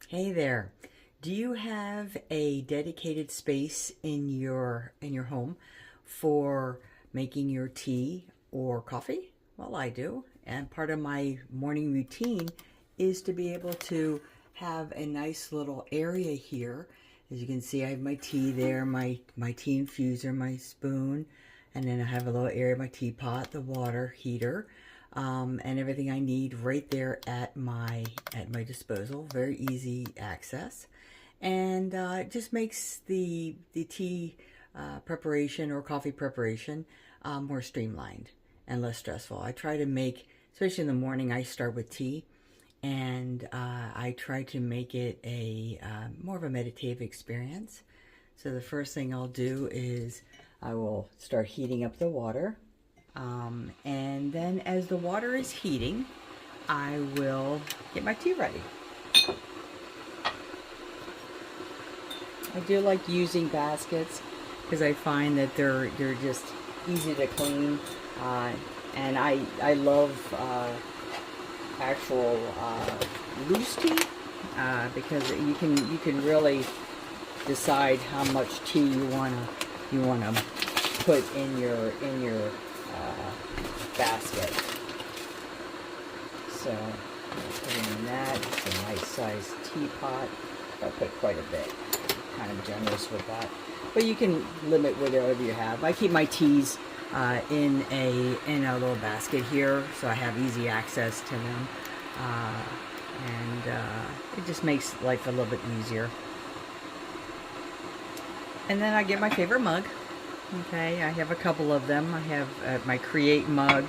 Hey there. Do you have a dedicated space in your home for making your tea or coffee? Well, I do. And part of my morning routine is to be able to have a nice little area here. As you can see, I have my tea there, my tea infuser, my spoon, and then I have a little area, my teapot, the water heater, and everything I need right there at my disposal. Very easy access, and it just makes the tea preparation or coffee preparation more streamlined and less stressful. I try to make, especially in the morning, I start with tea, and I try to make it a more of a meditative experience. So the first thing I'll do is I will start heating up the water. And then as the water is heating, I will get my tea ready. I do like using baskets because I find that they're just easy to clean, and I love actual loose tea because you can really decide how much tea you wanna put in your basket. So put in that. It's a nice sized teapot. I put quite a bit. Kind of generous with that, but you can limit whatever you have. I keep my teas in a little basket here, so I have easy access to them, and it just makes life a little bit easier. And then I get my favorite mug. Okay, I have a couple of them. I have my Create mug.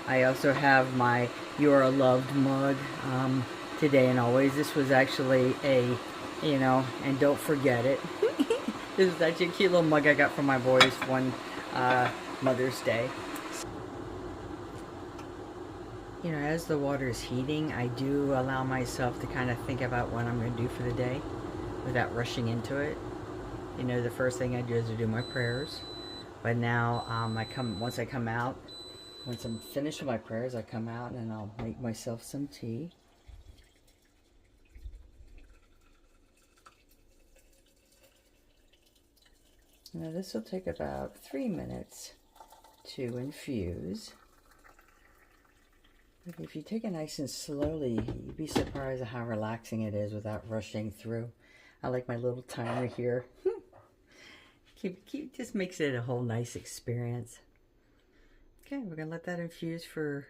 I also have my You're a Loved mug, today and always. This was actually a, and don't forget it. This is actually a cute little mug I got from my boys one Mother's Day. As the water is heating, I do allow myself to kind of think about what I'm going to do for the day without rushing into it. The first thing I do is to do my prayers. But now once I'm finished with my prayers, I come out and I'll make myself some tea. Now this will take about 3 minutes to infuse. But if you take it nice and slowly, you'd be surprised at how relaxing it is without rushing through. I like my little timer here. Just makes it a whole nice experience. Okay, we're gonna let that infuse for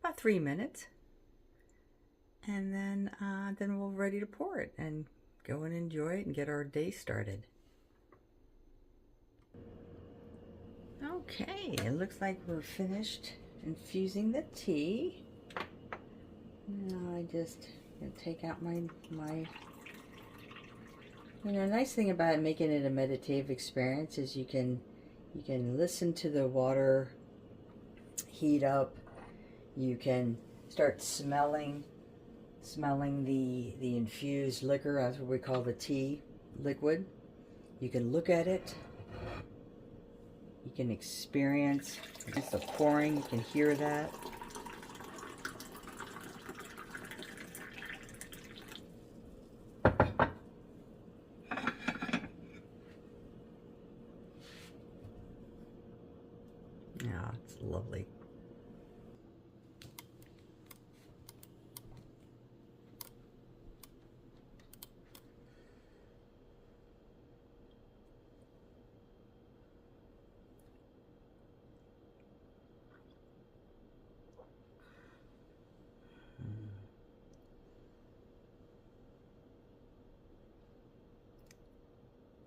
about 3 minutes, and then we're ready to pour it and go and enjoy it and get our day started. Okay, it looks like we're finished infusing the tea. Now I just take out my nice thing about making it a meditative experience is you can listen to the water heat up. You can start smelling the infused liquor. That's what we call the tea liquid. You can look at it. You can experience just the pouring. You can hear that. Yeah, it's lovely.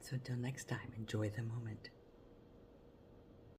So until next time, enjoy the moment.